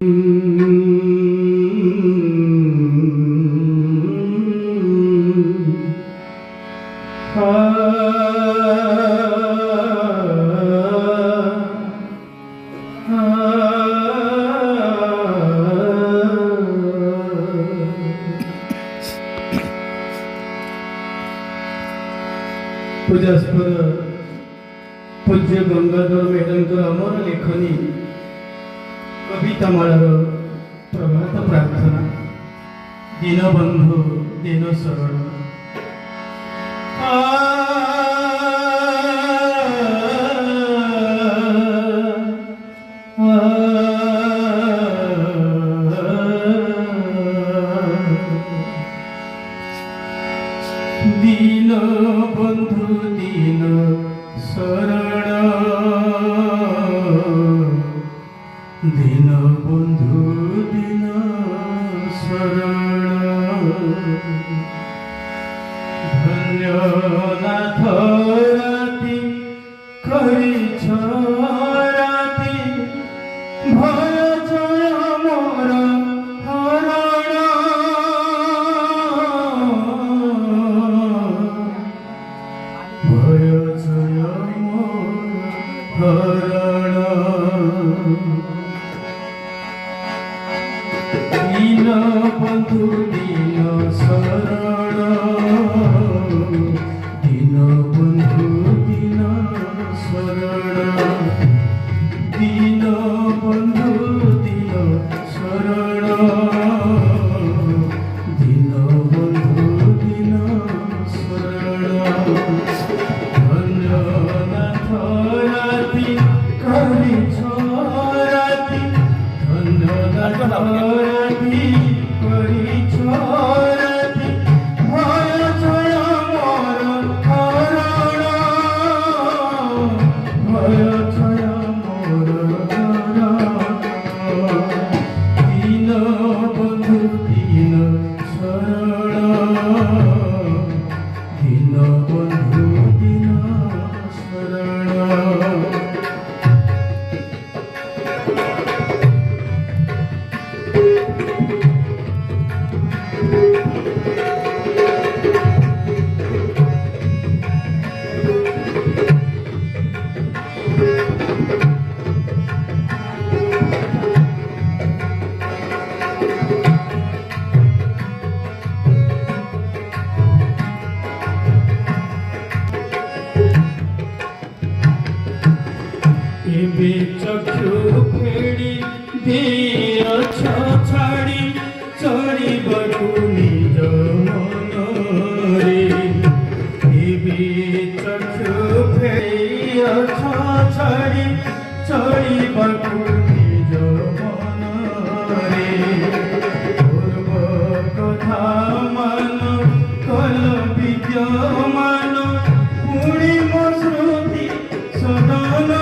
पूजास्पद पूज्य गंगाधर मैडम अमर लेखनी कवितामाଳାର प्रभात प्रार्थना दीनबंधु दीन शरण दीन बंधु दीन शरण दीन बंधु दीन शरण धन्य नाथ राति करिछ राति भय जय मोर दीन बंधु दीन शरण दीन बंधु दीन शरण दीन बंधु दीन शरण दीन बंधु दीन शरण धन्य नाथ राति करिछ राति धन्य नाथ राति करिछ राति भय जय मोर हरण भय जय मोर दीन बंधु दीन शरण दीन बंधु दीन शरण चक्षु फेड़ी दियछ छाड़ी चढ़ी बटू निज मन रे चक्षु फेड़ियछ छाड़ी चढ़ी बटू निज मन रे पूर्व कथा मान कल विद्यमान पुणी मो श्रुति सदन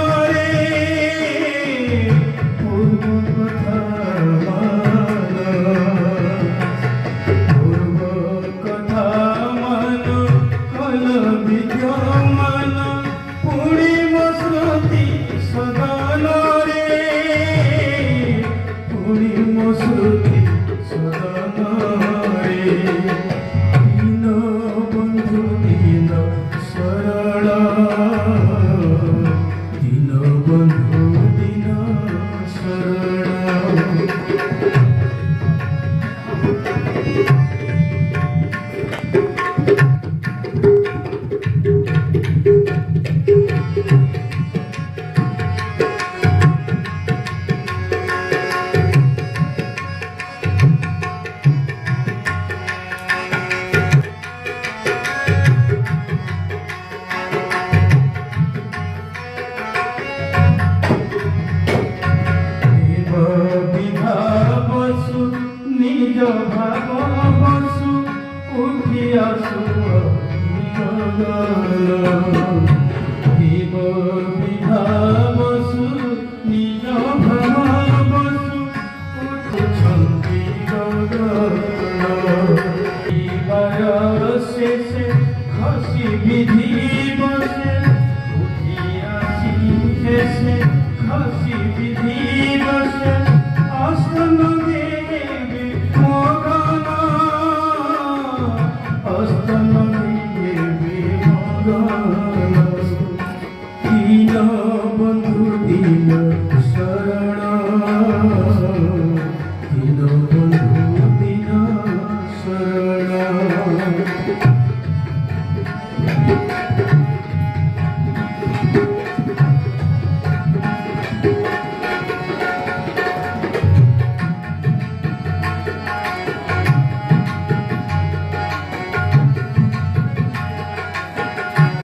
विधि बसे उठिया